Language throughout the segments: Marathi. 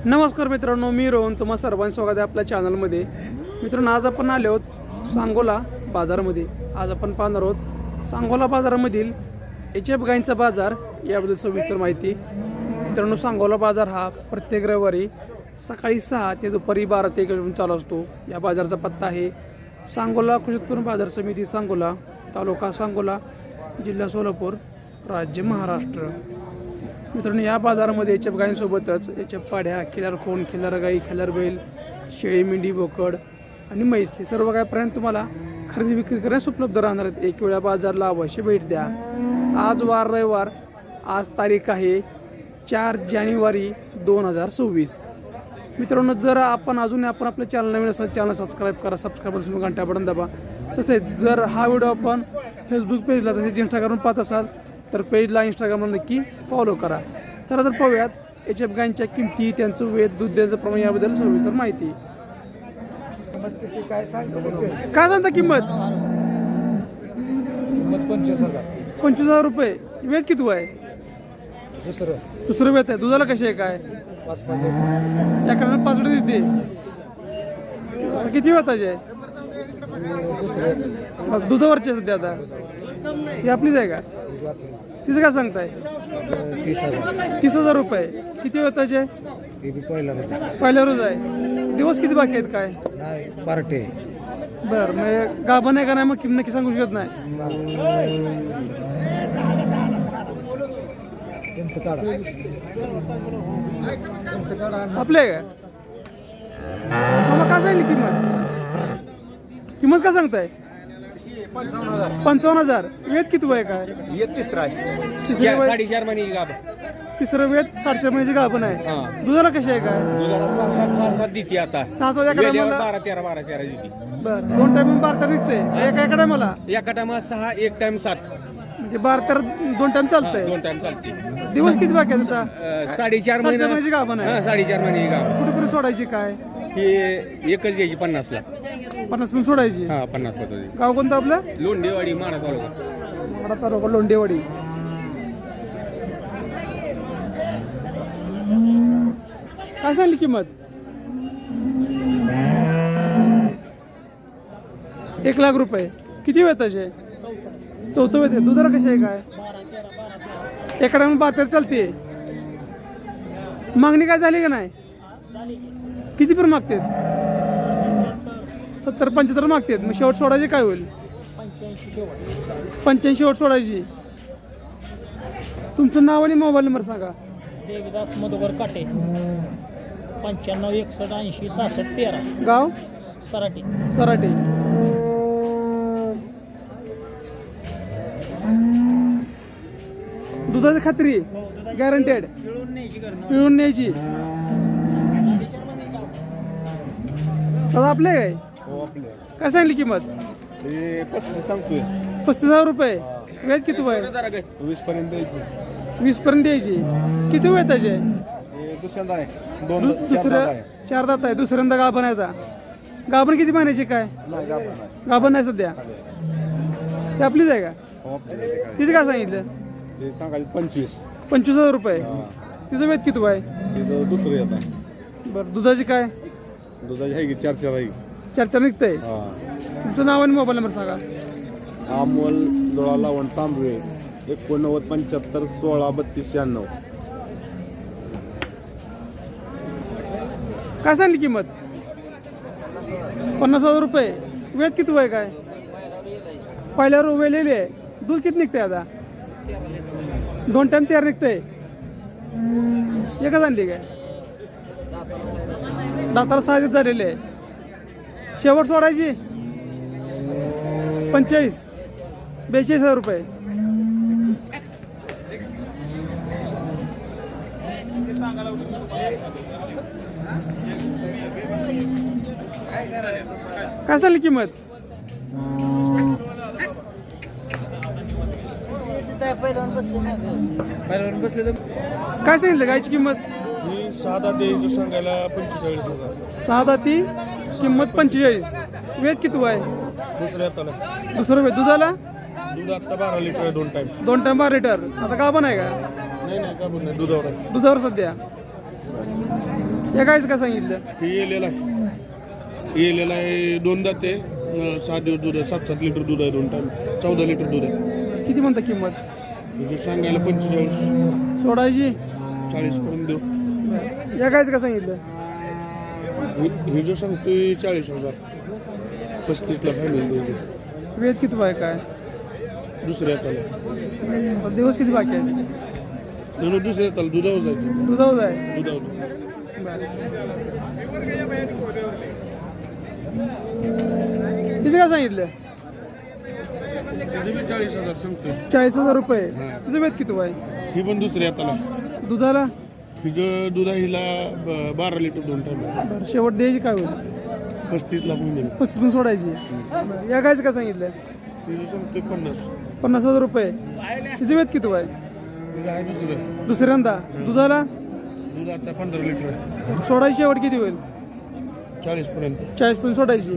नमस्कार मित्रांनो, मी रोहन तुम्हा सर्वांचं स्वागत आहे आपल्या चॅनलमध्ये. मित्रांनो, आज आपण आलो आहोत सांगोला बाजारामध्ये. आज आपण पाहणार आहोत सांगोला बाजारामधील HF गायींचा बाजार याबद्दल सविस्तर माहिती. मित्रांनो, सांगोला बाजार हा प्रत्येक रविवारी सकाळी 6 ते दुपारी 12 ते 1 चालू असतो. या बाजाराचा पत्ता आहे सांगोला कृषी उत्पन्न बाजार समिती, सांगोला, तालुका सांगोला, जिल्हा सोलापूर, राज्य महाराष्ट्र. मित्रांनो, या बाजारामध्ये HF गायींसोबतच HF पाड्या, खिलार खोंड, खिलार गाई, खिलार बैल, शेळी, मेंढी, बोकड आणि म्हैस हे सर्व काही पर्यंत तुम्हाला खरेदी विक्री करण्यास उपलब्ध राहणार आहेत. एक वेळा बाजारला अवश्य भेट द्या. आज वार रविवार, आज तारीख आहे 4 जानेवारी 2026. मित्रांनो, जर आपण आपल्या चॅनल नवीन असेल चॅनल सबस्क्राईब करा, सबस्क्राईब करून घंटा बटन दाबा. तसेच जर हा व्हिडिओ आपण फेसबुक पेजला तसेच इंस्टाग्रामवर पाहत असाल तर पेजला इंस्टाग्रामला नक्की फॉलो करा. चला तर पाहूयात HF गायींच्या किमती, त्यांचं वेद, दूध द्यायचं प्रमाण याबद्दल सविस्तर माहिती. काय सांगता किंमत? 25,000 रुपये. वेद किती आहे? दुसरं वेद आहे. दुधाला कशी आहे काय? एखाद्या 5 लिटर देते. किती वेताचे आहे? दुधावरचे सध्या आता ही आपलीच आहे का? तिचं काय सांगताय? 30,000 रुपये. किती वेताचे? पहिल्या रोज आहे. दिवस किती बाकी आहेत काय? पार्टे. बरं, मग गाभण आहे का नाही? मग किंमत नक्की सांगू शकत नाही. आपले आहे का? मग काय सांगली किंमत काय सांगताय? 55,000. वेद किती आहे काय? तिसरा आहे. 4.5 महिन्याची गाभ. तिसरं वेद 4.5 महिन्याची गाभण आहे. दुधाला कशी आहे काय? दुधाला 6-7 देते आता. 6-7 12-13 देते. बरं, 2 टाइम 12 निघते. एका मला एका टायमा 6, एक टाइम 7. म्हणजे 12 2 टाइम चालतंय. 2 टाइम चालते. दिवस किती बाकी आहेत आता? 4.5 महिन्याची गाभण आहे. 4.5 महिन्याची गाभ. कुठे कुठे सोडायची काय? ही एकच घ्यायची 50ला. 50 पण सोडायची. 50 पद्धती. गाव कोणतं आपलं? लोंढेवाडी, माडा तालुका. माडा तालुका, लोंढेवाडी. काय सांगली किंमत? 1,00,000 रुपये. किती वेताचे? चौथं वेत आहे. दुधाला कशी आहे काय? एकडे 72 चालते. मागणी काय झाली का नाही? किती पण मागतात? 70-75 मागतात. मग शेवट सोडायची काय होईल? 85 शेवट सोडायची. तुमचं नाव आणि मोबाईल नंबर सांगा. देवीदास मधुकर काटे, 95 61 80 66 13. गाव? सराटी. सराटी. दुधाची खात्री गॅरंटेड. पिळून न्यायची. आपले काय? काय सांगली किंमत? 35,000 रुपये. वेद किती आहे? 20 पर्यंत द्यायची. 20 पर्यंत द्यायची. किती वेळ त्याचे? दुसऱ्यांदा आहे. दुसरं 4 दात आहे. दुसऱ्यांदा गाभण आहे. आता गाभण किती महिन्याची काय? गाभण नाही सध्या. ती आपलीच आहे का? तिचं काय सांगितलं? सांगायचं 25,000 रुपये. तिचं वेद किती आहे? दुसरं येत आहे. बरं, दुधाची काय? दुधाची आहे की 4 आहे. 4 निघतंय. तुमचं नाव आणि मोबाईल नंबर सांगा. अमोल दोळा लावण तांबवे, 89 75 16 32 96. काय सांगली किंमत? 50,000 रुपये. वेद किती आहे काय? पहिल्यावर वेलेली आहे. दूध किती निघतंय आता? 2 टाइम 13 निघतंय. एकच आणली काय? दाताला 6 झालेले आहे. शेवट सोडायची 42,000 रुपये. काय झाली किंमत? बसले तर काय सांगितलं गायची किंमत? 6 द्यायची सांगायला 45,000. 6 दाती किंमत 45. वेद किती आहे? दुसरं वेद. दुधाला? दूध आता 12 लिटर 2 टाइम. 2 time 12 litre. आता गाभण आहे का? नाही का दुधावर दुधावर सध्या. या गायचं काय सांगितलं? हे येलेला आहे 2 दाते 7 दिवस दूध आहे 7-7 लिटर दूध आहे 2 टाइम 14 लिटर दूध आहे. किती म्हणता किंमत? म्हणजे सांगायला 45 सोडायची? 40 पर्यंत देऊ. या गायचं काय सांगितलं? हे जो सांगतोय 40,000 35ला फायनल द्यायचे. वेद किती आहे काय? दुसऱ्या हाताला दिवस किती बाकी आहेत? दुसऱ्या हाताला दुधावर जायचं. दुधावर आहे. दुधावर किती काय सांगितलं? 40,000 सांगतोय. 40,000 रुपये. तुझं वेद किती आहे? ही पण दुसऱ्या हाताला. दुधाला? हिचं दूध आहे हिला 12 लिटर 2 टाइम. बरं शेवट द्यायची काय होईल? 35ला फायनल. 35 सोडायची. बरं या गायचं काय सांगितलं? हिचं सांगतोय 50. 50,000 रुपये. तिचं वेद किती आहे? हिचं आहे दुसरं दुसऱ्यांदा? दुधाला? दूध आता 15 लिटर आहे. सोडायची शेवट किती होईल? 40 पर्यंत. 40 पण सोडायची.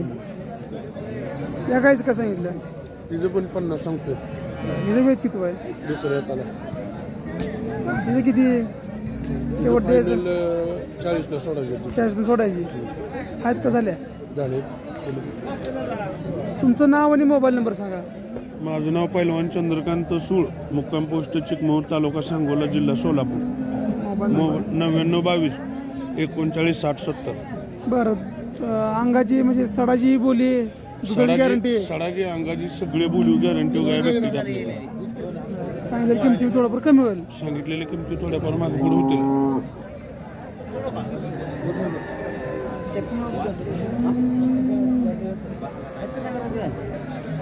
या गायचं काय सांगितलं? तिचं पण 50 सांगतोय. हिचं वेद किती आहे? दुसऱ्या हाताला हिचं किती शेवट द्यायचं? 40ला सोडायचं. 40 पण सोडायची. आहेत का झाल्या? झाले. तुमचं नाव आणि मोबाईल नंबर सांगा. माझं नाव पैलवान चंद्रकांत सूळ, मुक्काम पोस्ट चिकमोहर, तालुका सांगोला, जिल्हा सोलापूर. मोबाईल 9922 39 60 70. बरं अंगाची म्हणजे सडाची बोली दुधाची गॅरंटी सडाची अंगाची सगळे बोलू गॅरंटी गाय व्यक्ती आपल्याला. सांगितलं किमती थोडंफार कमी होईल. सांगितलेल्या किमती थोड्याफार मागे पुढे होतील.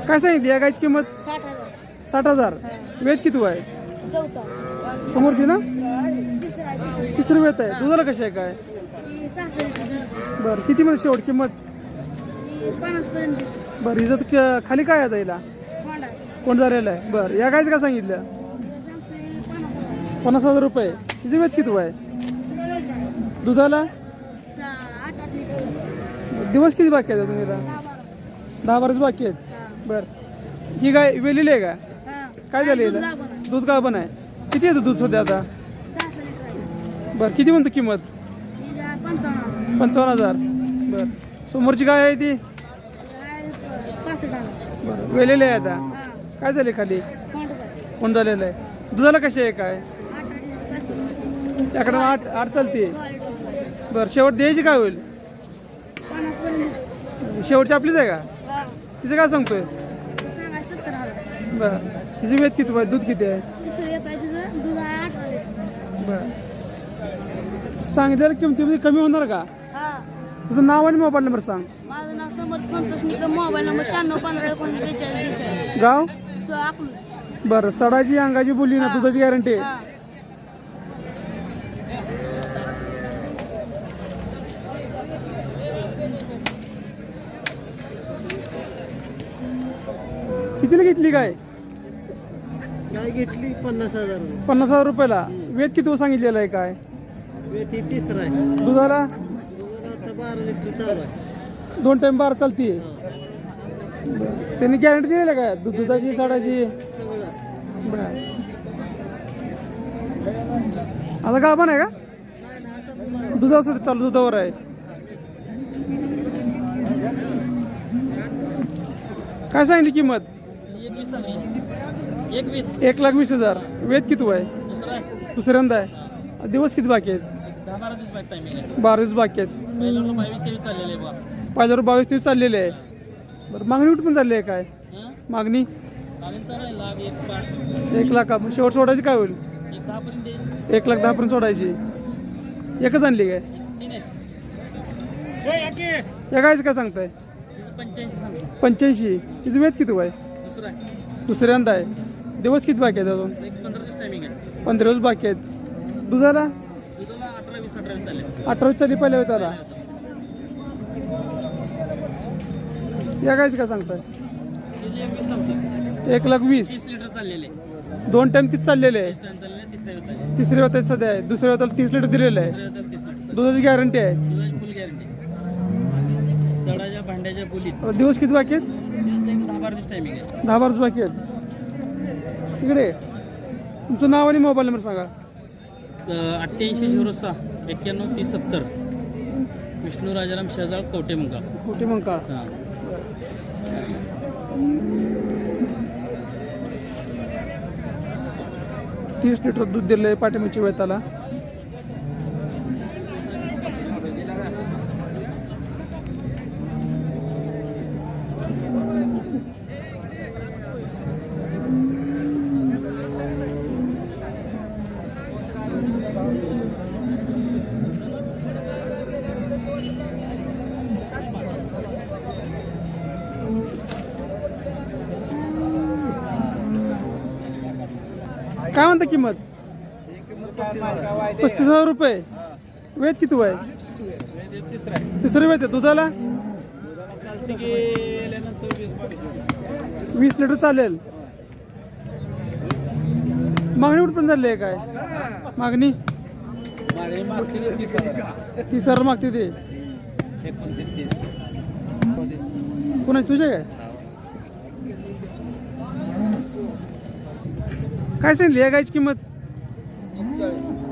काय सांगितली या गायची किंमत? 60,000. 60,000. वेद किती आहे? चौथा समोरची ना? तिसरा तिसरी वेत आहे. दुधाला कशी आहे काय? 66 बरं किती मध्ये शेवट किंमत? 50 पर्यंत बरं हिचं खाली काय आहे हिला? होंडा कोण झालेलं आहे? बरं या गायचं काय सांगितलं? 50,000 रुपये. हिचं वेद किती आहे? दुधाला? 8 लिटर दिवस किती बाकी आहेत तुम्हाला? 10-12 बाकी आहेत. बरं ही गाय वेलेली आहे का? काय झालं हिला? दूध का पण आहे? किती येतं दूध सध्या आता? 66 लिटर बरं किती म्हणतो किंमत? 55 55,000. बरं समोरची गाय आहे ती? 65,000. बरं वेलेली आहे आता. काय झाले खाली? कोण झालेलं आहे? दुधाला कशी आहे काय? 8 त्याकडं 8 चालते. लिटर बरं शेवट द्यायची काय होईल? 50 पर्यंत शेवटची आपलीच आहे का? तिचं काय सांगतोय? सांगा 70,000. बरं तिची वेद किती आहे? दूध किती आहे? तिसरं येत आहे तिचं दूध आहे 18 लिटर. बरं सांगितलेल्या किमतीमध्ये कमी होणार का? हा तुझं नाव आणि मोबाईल नंबर सांग. माझं नाव समर्थ संतोष निकम, मोबाईल नंबर 9615 गाव? अकलूज. बरं सडाची अंगाची बोली ना दुधाची गॅरंटी आहे. हा कितीला घेतली काय? गाय घेतली 50,000. 50,000 रुपयाला. वेद किती सांगितलेलं आहे काय? ती तिसरा आहे. दुधाला? आता 12 लिटर चालू आहे. 2 टाइम 12 चालते. त्यांनी गॅरंटी दिलेली आहे का दुधाची सडाची? बरं आता का पण आहे का? दुधाचं चालू दुधावर आहे. काय सांगितली किंमत? 1,20,000. वेद किती आहे? दुसऱ्यांदा आहे. दिवस किती बाकी आहेत? 12 दिवस बाकी आहेत. पहिल्यावर 22 दिवस चाललेले आहे. बरं मागणी कुठे पण चालली आहे काय? मागणी 1,00,000. शेवट सोडायची काय होईल? 1,10,000 पर्यंत सोडायची. एकच आणली काय? या गायचं काय सांगताय? 85. तिचं वेद किती आहे? दुसऱ्यांदा आहे. दिवस किती बाकी आहेत अजून? 15 दिवस बाकी आहेत. दुधाला? 18 चालली पहिल्या वेताला. या गायचं काय सांगताय? 1,20,000. 2 टाइम तीच चाललेले आहे. तिसऱ्या वेताला सध्या आहे. दुसऱ्या वेताला 30 लिटर दिलेलं आहे. दुधाची गॅरंटी आहे. सडाच्या भांड्याच्या बोलीत दिवस किती बाकी आहेत? 10-12 दिवस टायमिंग आहे. 10-12 दिवस बाकी आहेत. तिकडे तुमचं नाव आणि मोबाईल नंबर सांगा. 8806 91 30 70. विष्णू राजाराम शेजाळ कवटेमुंगा. मोठी मंका. हां. 30 लिटर दूध दिलंय पाठीमागच्या वेताला. काय म्हणता किंमत? 35,000 रुपये. वेद किती आहे? तिसरं वेद आहे. दुधाला 20 लिटर चालेल. मागणी कुठं पण झाली आहे काय? मागणी 30,000 मागते ते. कोणाची तुझ्या काय सांगितली या गायची किंमत?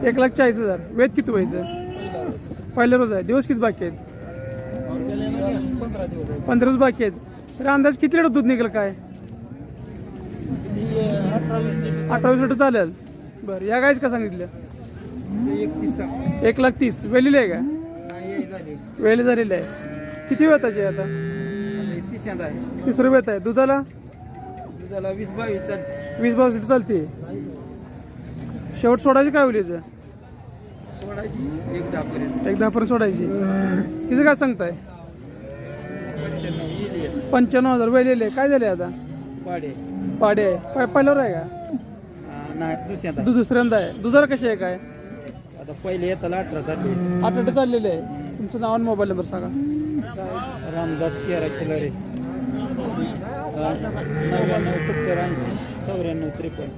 1,40,000. वेद किती व्हायचं? पहिल्या रोज आहे. दिवस किती बाकी आहेत? 15 दिवस बाकी आहेत. तर अंदाज किती लिटर दूध निघेल काय? 18-20 लिटर चालेल. बरं, या गायच का सांगितलं? 1,30,000. वेलेली आहे का? वेली झालेली आहे. किती वेताची आहे आता? तिसरं वेत आहे. दुधाला 20-22 लिटर चालते. शेवट सोडायची काय होईल? 1,10 सोडायची. किती काय सांगताय? 95,000 वेलेले. काय झाले आता? पाडे आहे. पहिल्यावर आहे का? दुसऱ्यांदा आहे. दुधाला कशी आहे काय? आता पहिले येताला 18 चालले. 8 लिटर चाललेले आहे. तुमचं नाव आणि मोबाईल नंबर सांगा. रामदास केरा खिलारे 99-70-80-94-53.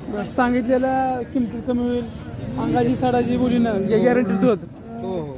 बरं, सांगितलेल्या किमतीत कमी होईल. अंगाची साडाची बोली ना गॅरंटी दूध. हो हो.